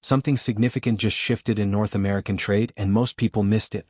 Something significant just shifted in North American trade and most people missed it.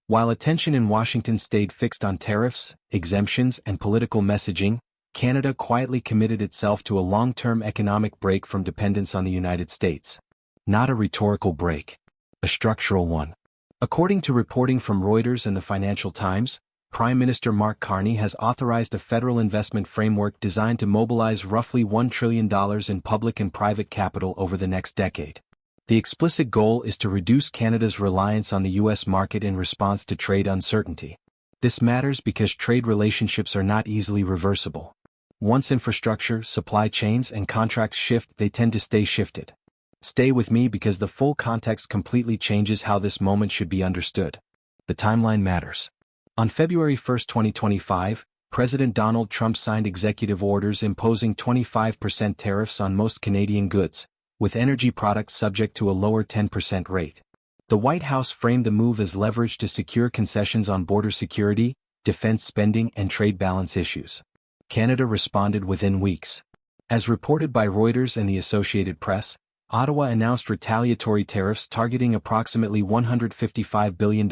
While attention in Washington stayed fixed on tariffs, exemptions, and political messaging, Canada quietly committed itself to a long-term economic break from dependence on the United States. Not a rhetorical break. A structural one. According to reporting from Reuters and the Financial Times, Prime Minister Mark Carney has authorized a federal investment framework designed to mobilize roughly $1 trillion in public and private capital over the next decade. The explicit goal is to reduce Canada's reliance on the U.S. market in response to trade uncertainty. This matters because trade relationships are not easily reversible. Once infrastructure, supply chains, and contracts shift, they tend to stay shifted. Stay with me because the full context completely changes how this moment should be understood. The timeline matters. On February 1, 2025, President Donald Trump signed executive orders imposing 25% tariffs on most Canadian goods, with energy products subject to a lower 10% rate. The White House framed the move as leverage to secure concessions on border security, defense spending, and trade balance issues. Canada responded within weeks. As reported by Reuters and the Associated Press, Ottawa announced retaliatory tariffs targeting approximately $155 billion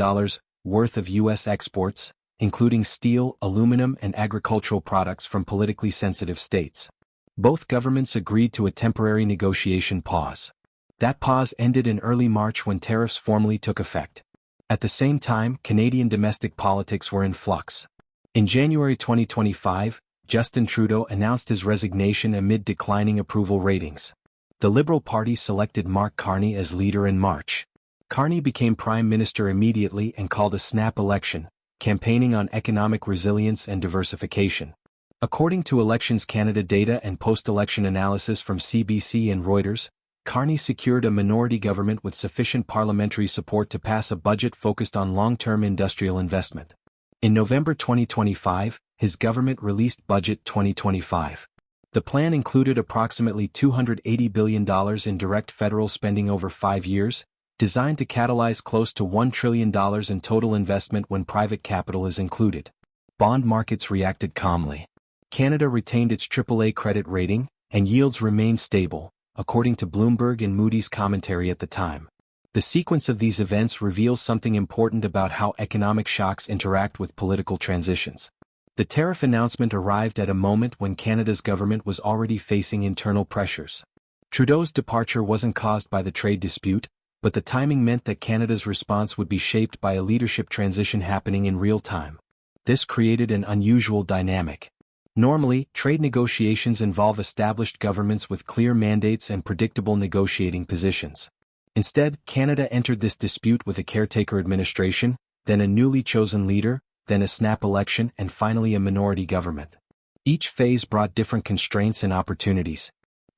worth of U.S. exports, including steel, aluminum, and agricultural products from politically sensitive states. Both governments agreed to a temporary negotiation pause. That pause ended in early March when tariffs formally took effect. At the same time, Canadian domestic politics were in flux. In January 2025, Justin Trudeau announced his resignation amid declining approval ratings. The Liberal Party selected Mark Carney as leader in March. Carney became Prime Minister immediately and called a snap election, campaigning on economic resilience and diversification. According to Elections Canada data and post-election analysis from CBC and Reuters, Carney secured a minority government with sufficient parliamentary support to pass a budget focused on long-term industrial investment. In November 2025, his government released Budget 2025. The plan included approximately $280 billion in direct federal spending over 5 years, designed to catalyze close to $1 trillion in total investment when private capital is included. Bond markets reacted calmly. Canada retained its AAA credit rating, and yields remained stable, according to Bloomberg and Moody's commentary at the time. The sequence of these events reveals something important about how economic shocks interact with political transitions. The tariff announcement arrived at a moment when Canada's government was already facing internal pressures. Trudeau's departure wasn't caused by the trade dispute, but the timing meant that Canada's response would be shaped by a leadership transition happening in real time. This created an unusual dynamic. Normally, trade negotiations involve established governments with clear mandates and predictable negotiating positions. Instead, Canada entered this dispute with a caretaker administration, then a newly chosen leader, then a snap election, and finally a minority government. Each phase brought different constraints and opportunities.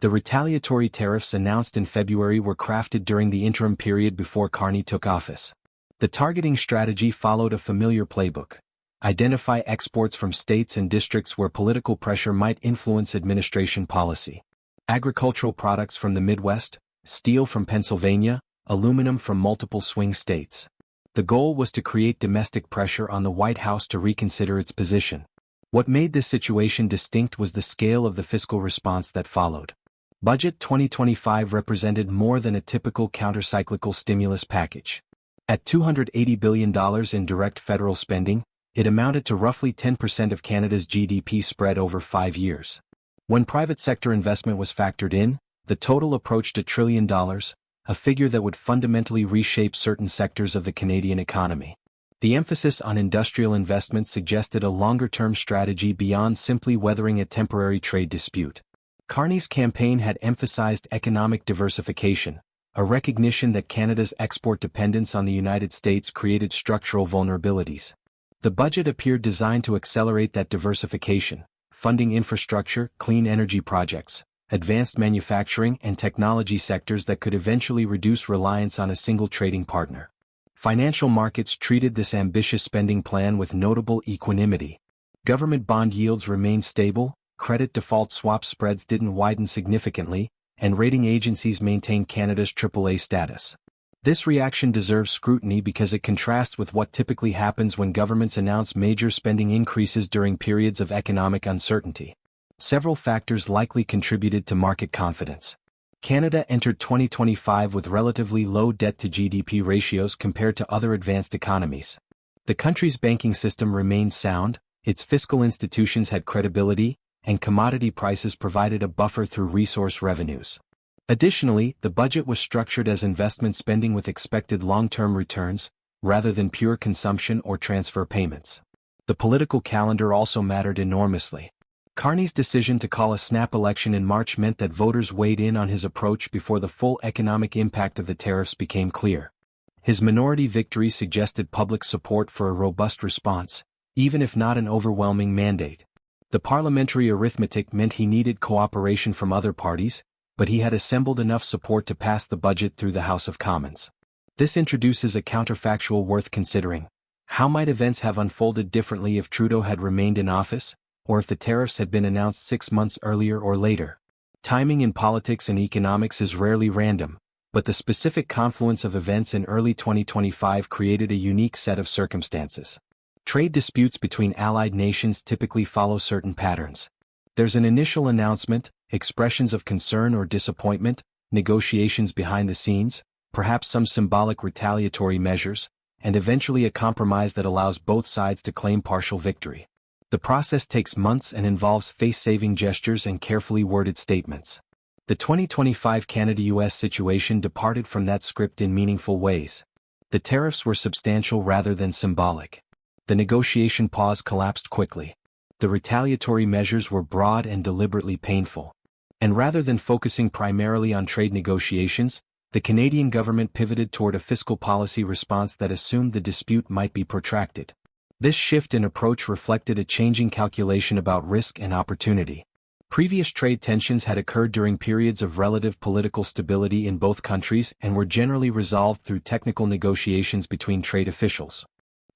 The retaliatory tariffs announced in February were crafted during the interim period before Carney took office. The targeting strategy followed a familiar playbook. Identify exports from states and districts where political pressure might influence administration policy. Agricultural products from the Midwest, steel from Pennsylvania, aluminum from multiple swing states. The goal was to create domestic pressure on the White House to reconsider its position. What made this situation distinct was the scale of the fiscal response that followed. Budget 2025 represented more than a typical countercyclical stimulus package. At $280 billion in direct federal spending, it amounted to roughly 10% of Canada's GDP spread over 5 years. When private sector investment was factored in, the total approached $1 trillion, a figure that would fundamentally reshape certain sectors of the Canadian economy. The emphasis on industrial investment suggested a longer-term strategy beyond simply weathering a temporary trade dispute. Carney's campaign had emphasized economic diversification, a recognition that Canada's export dependence on the United States created structural vulnerabilities. The budget appeared designed to accelerate that diversification, funding infrastructure, clean energy projects, advanced manufacturing, and technology sectors that could eventually reduce reliance on a single trading partner. Financial markets treated this ambitious spending plan with notable equanimity. Government bond yields remained stable, credit default swap spreads didn't widen significantly, and rating agencies maintained Canada's AAA status. This reaction deserves scrutiny because it contrasts with what typically happens when governments announce major spending increases during periods of economic uncertainty. Several factors likely contributed to market confidence. Canada entered 2025 with relatively low debt-to-GDP ratios compared to other advanced economies. The country's banking system remained sound, its fiscal institutions had credibility, and commodity prices provided a buffer through resource revenues. Additionally, the budget was structured as investment spending with expected long-term returns, rather than pure consumption or transfer payments. The political calendar also mattered enormously. Carney's decision to call a snap election in March meant that voters weighed in on his approach before the full economic impact of the tariffs became clear. His minority victory suggested public support for a robust response, even if not an overwhelming mandate. The parliamentary arithmetic meant he needed cooperation from other parties, but he had assembled enough support to pass the budget through the House of Commons. This introduces a counterfactual worth considering. How might events have unfolded differently if Trudeau had remained in office, or if the tariffs had been announced 6 months earlier or later? Timing in politics and economics is rarely random, but the specific confluence of events in early 2025 created a unique set of circumstances. Trade disputes between allied nations typically follow certain patterns. There's an initial announcement, expressions of concern or disappointment, negotiations behind the scenes, perhaps some symbolic retaliatory measures, and eventually a compromise that allows both sides to claim partial victory. The process takes months and involves face-saving gestures and carefully worded statements. The 2025 Canada-US situation departed from that script in meaningful ways. The tariffs were substantial rather than symbolic. The negotiation pause collapsed quickly. The retaliatory measures were broad and deliberately painful. And rather than focusing primarily on trade negotiations, the Canadian government pivoted toward a fiscal policy response that assumed the dispute might be protracted. This shift in approach reflected a changing calculation about risk and opportunity. Previous trade tensions had occurred during periods of relative political stability in both countries and were generally resolved through technical negotiations between trade officials.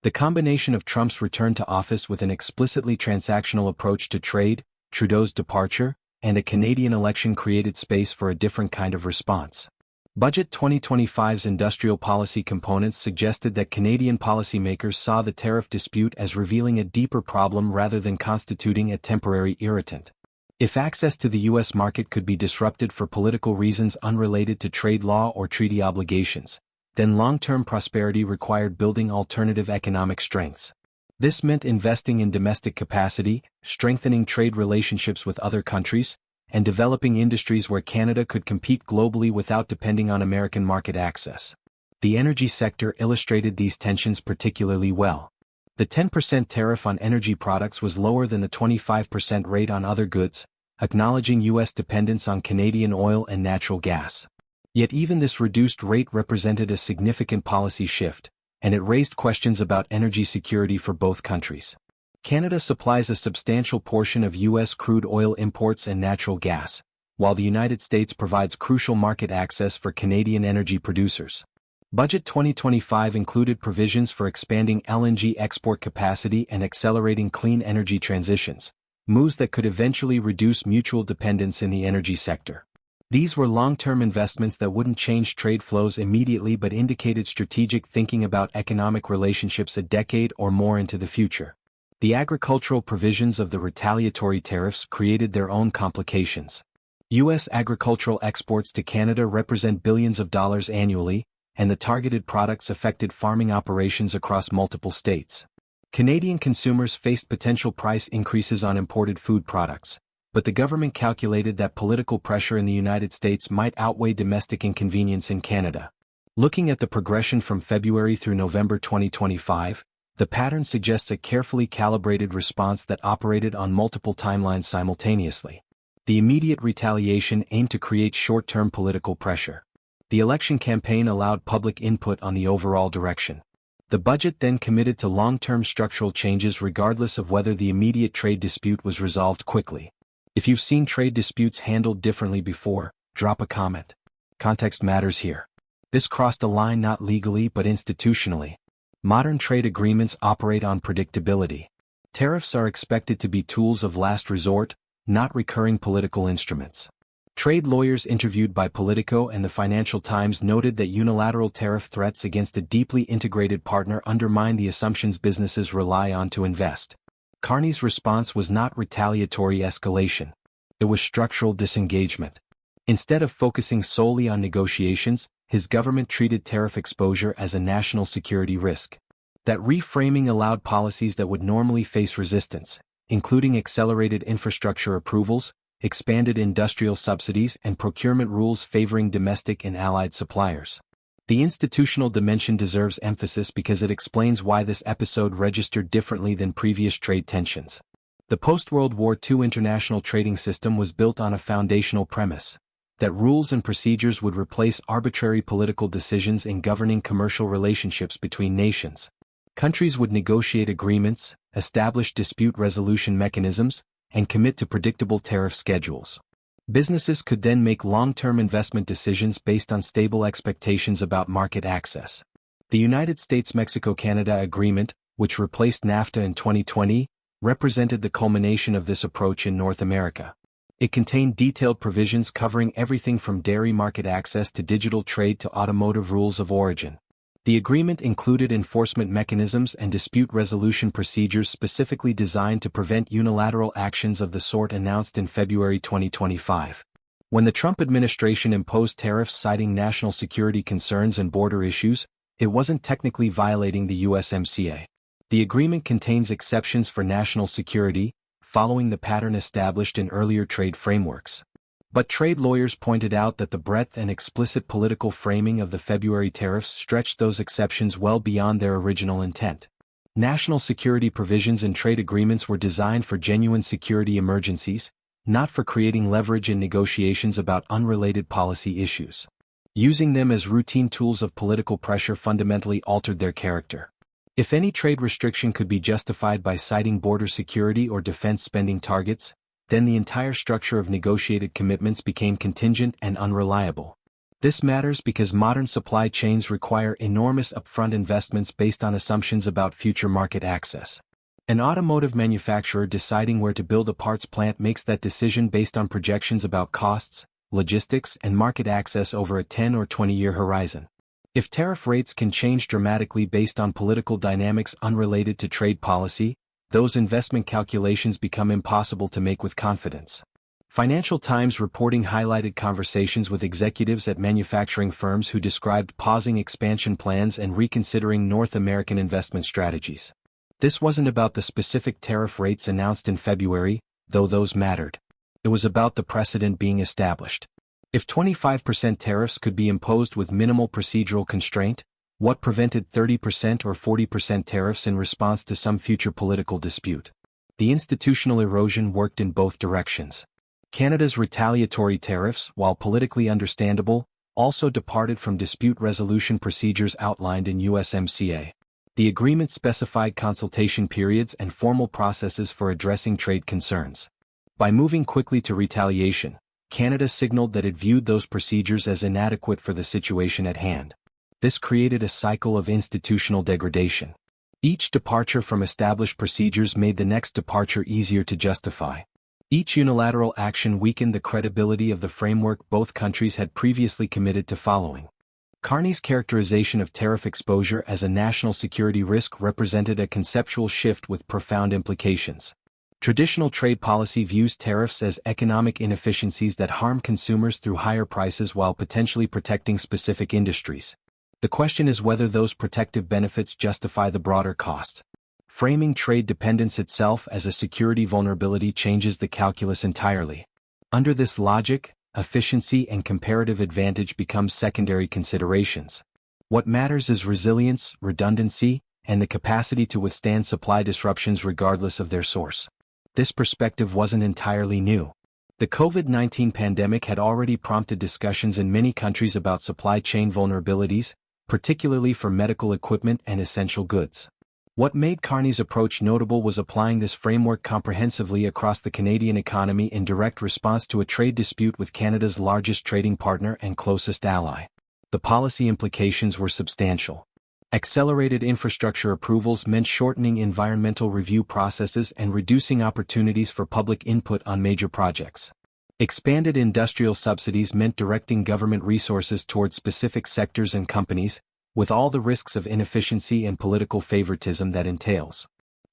The combination of Trump's return to office with an explicitly transactional approach to trade, Trudeau's departure, and a Canadian election created space for a different kind of response. Budget 2025's industrial policy components suggested that Canadian policymakers saw the tariff dispute as revealing a deeper problem rather than constituting a temporary irritant. If access to the U.S. market could be disrupted for political reasons unrelated to trade law or treaty obligations, then long-term prosperity required building alternative economic strengths. This meant investing in domestic capacity, strengthening trade relationships with other countries, and developing industries where Canada could compete globally without depending on American market access. The energy sector illustrated these tensions particularly well. The 10% tariff on energy products was lower than the 25% rate on other goods, acknowledging U.S. dependence on Canadian oil and natural gas. Yet even this reduced rate represented a significant policy shift, and it raised questions about energy security for both countries. Canada supplies a substantial portion of U.S. crude oil imports and natural gas, while the United States provides crucial market access for Canadian energy producers. Budget 2025 included provisions for expanding LNG export capacity and accelerating clean energy transitions, moves that could eventually reduce mutual dependence in the energy sector. These were long-term investments that wouldn't change trade flows immediately but indicated strategic thinking about economic relationships a decade or more into the future. The agricultural provisions of the retaliatory tariffs created their own complications. U.S. agricultural exports to Canada represent billions of dollars annually, and the targeted products affected farming operations across multiple states. Canadian consumers faced potential price increases on imported food products, but the government calculated that political pressure in the United States might outweigh domestic inconvenience in Canada. Looking at the progression from February through November 2025, the pattern suggests a carefully calibrated response that operated on multiple timelines simultaneously. The immediate retaliation aimed to create short-term political pressure. The election campaign allowed public input on the overall direction. The budget then committed to long-term structural changes regardless of whether the immediate trade dispute was resolved quickly. If you've seen trade disputes handled differently before, drop a comment. Context matters here. This crossed a line not legally but institutionally. Modern trade agreements operate on predictability. Tariffs are expected to be tools of last resort, not recurring political instruments. Trade lawyers interviewed by Politico and the Financial Times noted that unilateral tariff threats against a deeply integrated partner undermine the assumptions businesses rely on to invest. Carney's response was not retaliatory escalation. It was structural disengagement. Instead of focusing solely on negotiations, his government treated tariff exposure as a national security risk. That reframing allowed policies that would normally face resistance, including accelerated infrastructure approvals, expanded industrial subsidies, and procurement rules favoring domestic and allied suppliers. The institutional dimension deserves emphasis because it explains why this episode registered differently than previous trade tensions. The post-World War II international trading system was built on a foundational premise: that rules and procedures would replace arbitrary political decisions in governing commercial relationships between nations. Countries would negotiate agreements, establish dispute resolution mechanisms, and commit to predictable tariff schedules. Businesses could then make long-term investment decisions based on stable expectations about market access. The United States-Mexico-Canada Agreement, which replaced NAFTA in 2020, represented the culmination of this approach in North America. It contained detailed provisions covering everything from dairy market access to digital trade to automotive rules of origin. The agreement included enforcement mechanisms and dispute resolution procedures specifically designed to prevent unilateral actions of the sort announced in February 2025. When the Trump administration imposed tariffs citing national security concerns and border issues, it wasn't technically violating the USMCA. The agreement contains exceptions for national security, following the pattern established in earlier trade frameworks. But trade lawyers pointed out that the breadth and explicit political framing of the February tariffs stretched those exceptions well beyond their original intent. National security provisions in trade agreements were designed for genuine security emergencies, not for creating leverage in negotiations about unrelated policy issues. Using them as routine tools of political pressure fundamentally altered their character. If any trade restriction could be justified by citing border security or defense spending targets, then the entire structure of negotiated commitments became contingent and unreliable. This matters because modern supply chains require enormous upfront investments based on assumptions about future market access. An automotive manufacturer deciding where to build a parts plant makes that decision based on projections about costs, logistics, and market access over a 10 or 20-year horizon. If tariff rates can change dramatically based on political dynamics unrelated to trade policy, those investment calculations become impossible to make with confidence. Financial Times reporting highlighted conversations with executives at manufacturing firms who described pausing expansion plans and reconsidering North American investment strategies. This wasn't about the specific tariff rates announced in February, though those mattered. It was about the precedent being established. If 25% tariffs could be imposed with minimal procedural constraint, what prevented 30% or 40% tariffs in response to some future political dispute? The institutional erosion worked in both directions. Canada's retaliatory tariffs, while politically understandable, also departed from dispute resolution procedures outlined in USMCA. The agreement specified consultation periods and formal processes for addressing trade concerns. By moving quickly to retaliation, Canada signaled that it viewed those procedures as inadequate for the situation at hand. This created a cycle of institutional degradation. Each departure from established procedures made the next departure easier to justify. Each unilateral action weakened the credibility of the framework both countries had previously committed to following. Carney's characterization of tariff exposure as a national security risk represented a conceptual shift with profound implications. Traditional trade policy views tariffs as economic inefficiencies that harm consumers through higher prices while potentially protecting specific industries. The question is whether those protective benefits justify the broader cost. Framing trade dependence itself as a security vulnerability changes the calculus entirely. Under this logic, efficiency and comparative advantage become secondary considerations. What matters is resilience, redundancy, and the capacity to withstand supply disruptions regardless of their source. This perspective wasn't entirely new. The COVID-19 pandemic had already prompted discussions in many countries about supply chain vulnerabilities, particularly for medical equipment and essential goods. What made Carney's approach notable was applying this framework comprehensively across the Canadian economy in direct response to a trade dispute with Canada's largest trading partner and closest ally. The policy implications were substantial. Accelerated infrastructure approvals meant shortening environmental review processes and reducing opportunities for public input on major projects. Expanded industrial subsidies meant directing government resources towards specific sectors and companies, with all the risks of inefficiency and political favoritism that entails.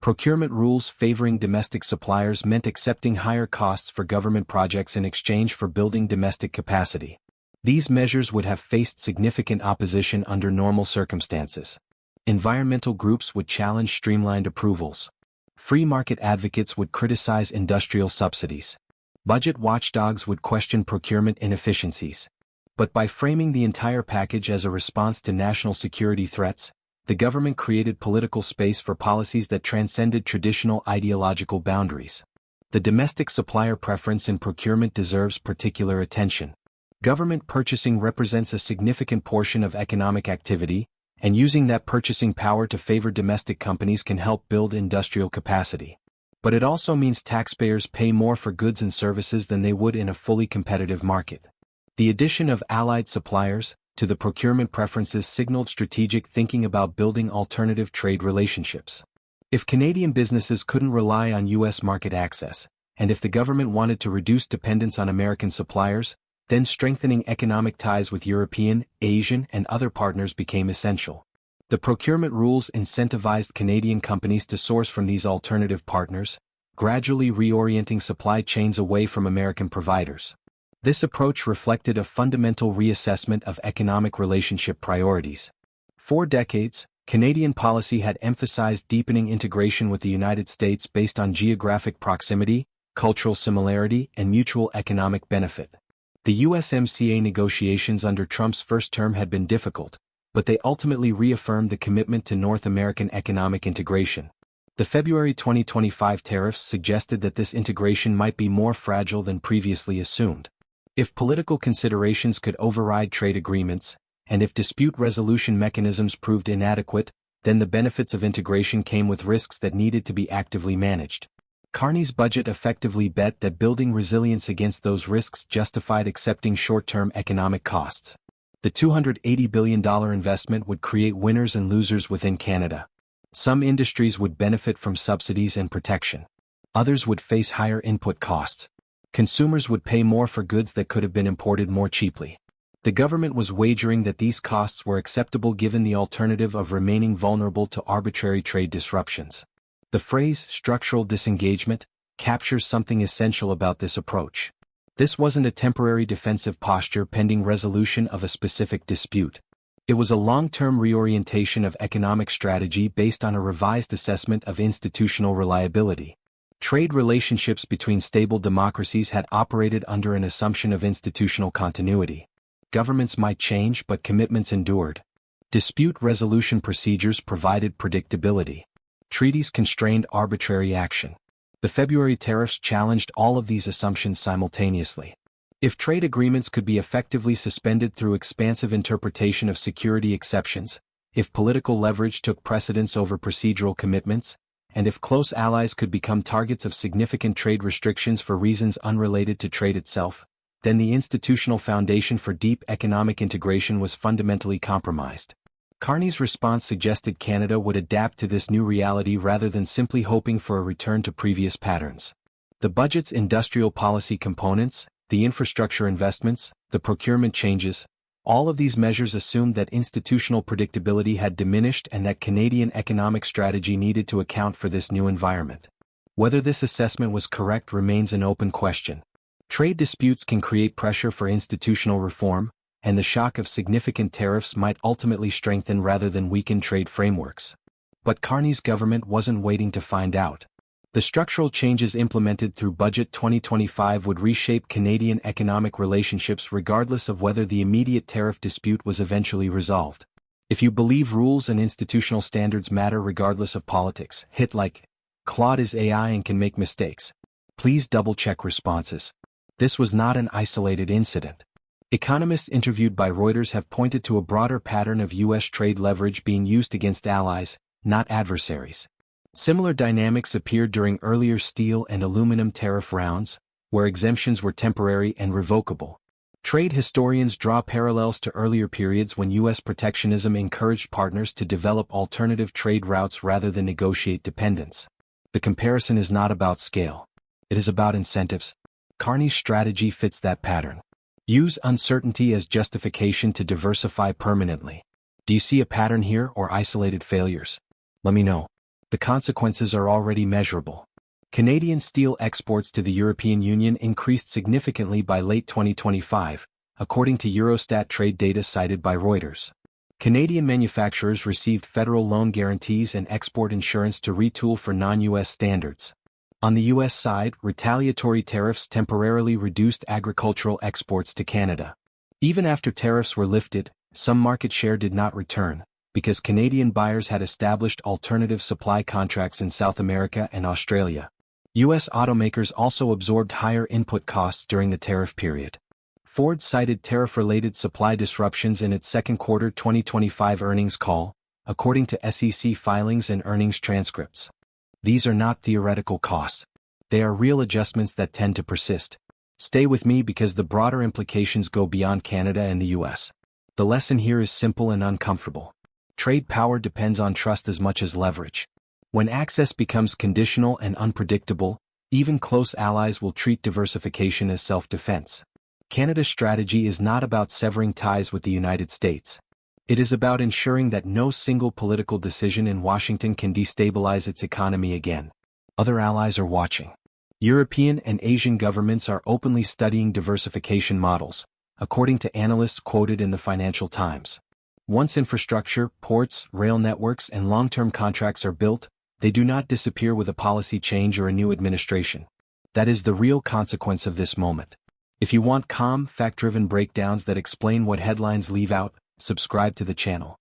Procurement rules favoring domestic suppliers meant accepting higher costs for government projects in exchange for building domestic capacity. These measures would have faced significant opposition under normal circumstances. Environmental groups would challenge streamlined approvals. Free market advocates would criticize industrial subsidies. Budget watchdogs would question procurement inefficiencies. But by framing the entire package as a response to national security threats, the government created political space for policies that transcended traditional ideological boundaries. The domestic supplier preference in procurement deserves particular attention. Government purchasing represents a significant portion of economic activity, and using that purchasing power to favor domestic companies can help build industrial capacity. But it also means taxpayers pay more for goods and services than they would in a fully competitive market. The addition of allied suppliers to the procurement preferences signaled strategic thinking about building alternative trade relationships. If Canadian businesses couldn't rely on U.S. market access, and if the government wanted to reduce dependence on American suppliers, then strengthening economic ties with European, Asian, and other partners became essential. The procurement rules incentivized Canadian companies to source from these alternative partners, gradually reorienting supply chains away from American providers. This approach reflected a fundamental reassessment of economic relationship priorities. For decades, Canadian policy had emphasized deepening integration with the United States based on geographic proximity, cultural similarity, and mutual economic benefit. The USMCA negotiations under Trump's first term had been difficult, but they ultimately reaffirmed the commitment to North American economic integration. The February 2025 tariffs suggested that this integration might be more fragile than previously assumed. If political considerations could override trade agreements, and if dispute resolution mechanisms proved inadequate, then the benefits of integration came with risks that needed to be actively managed. Carney's budget effectively bet that building resilience against those risks justified accepting short-term economic costs. The $280 billion investment would create winners and losers within Canada. Some industries would benefit from subsidies and protection. Others would face higher input costs. Consumers would pay more for goods that could have been imported more cheaply. The government was wagering that these costs were acceptable given the alternative of remaining vulnerable to arbitrary trade disruptions. The phrase structural disengagement captures something essential about this approach. This wasn't a temporary defensive posture pending resolution of a specific dispute. It was a long-term reorientation of economic strategy based on a revised assessment of institutional reliability. Trade relationships between stable democracies had operated under an assumption of institutional continuity. Governments might change, but commitments endured. Dispute resolution procedures provided predictability. Treaties constrained arbitrary action. The February tariffs challenged all of these assumptions simultaneously. If trade agreements could be effectively suspended through expansive interpretation of security exceptions, if political leverage took precedence over procedural commitments, and if close allies could become targets of significant trade restrictions for reasons unrelated to trade itself, then the institutional foundation for deep economic integration was fundamentally compromised. Carney's response suggested Canada would adapt to this new reality rather than simply hoping for a return to previous patterns. The budget's industrial policy components, the infrastructure investments, the procurement changes, all of these measures assumed that institutional predictability had diminished and that Canadian economic strategy needed to account for this new environment. Whether this assessment was correct remains an open question. Trade disputes can create pressure for institutional reform, and the shock of significant tariffs might ultimately strengthen rather than weaken trade frameworks. But Carney's government wasn't waiting to find out. The structural changes implemented through Budget 2025 would reshape Canadian economic relationships regardless of whether the immediate tariff dispute was eventually resolved. If you believe rules and institutional standards matter regardless of politics, hit like. Claude is AI and can make mistakes. Please double-check responses. This was not an isolated incident. Economists interviewed by Reuters have pointed to a broader pattern of U.S. trade leverage being used against allies, not adversaries. Similar dynamics appeared during earlier steel and aluminum tariff rounds, where exemptions were temporary and revocable. Trade historians draw parallels to earlier periods when U.S. protectionism encouraged partners to develop alternative trade routes rather than negotiate dependence. The comparison is not about scale. It is about incentives. Carney's strategy fits that pattern. Use uncertainty as justification to diversify permanently. Do you see a pattern here or isolated failures? Let me know. The consequences are already measurable. Canadian steel exports to the European Union increased significantly by late 2025, according to Eurostat trade data cited by Reuters. Canadian manufacturers received federal loan guarantees and export insurance to retool for non-U.S. standards. On the U.S. side, retaliatory tariffs temporarily reduced agricultural exports to Canada. Even after tariffs were lifted, some market share did not return, because Canadian buyers had established alternative supply contracts in South America and Australia. U.S. automakers also absorbed higher input costs during the tariff period. Ford cited tariff-related supply disruptions in its second quarter 2025 earnings call, according to SEC filings and earnings transcripts. These are not theoretical costs. They are real adjustments that tend to persist. Stay with me because the broader implications go beyond Canada and the U.S. The lesson here is simple and uncomfortable. Trade power depends on trust as much as leverage. When access becomes conditional and unpredictable, even close allies will treat diversification as self-defense. Canada's strategy is not about severing ties with the United States. It is about ensuring that no single political decision in Washington can destabilize its economy again. Other allies are watching. European and Asian governments are openly studying diversification models, according to analysts quoted in the Financial Times. Once infrastructure, ports, rail networks, and long-term contracts are built, they do not disappear with a policy change or a new administration. That is the real consequence of this moment. If you want calm, fact-driven breakdowns that explain what headlines leave out, subscribe to the channel.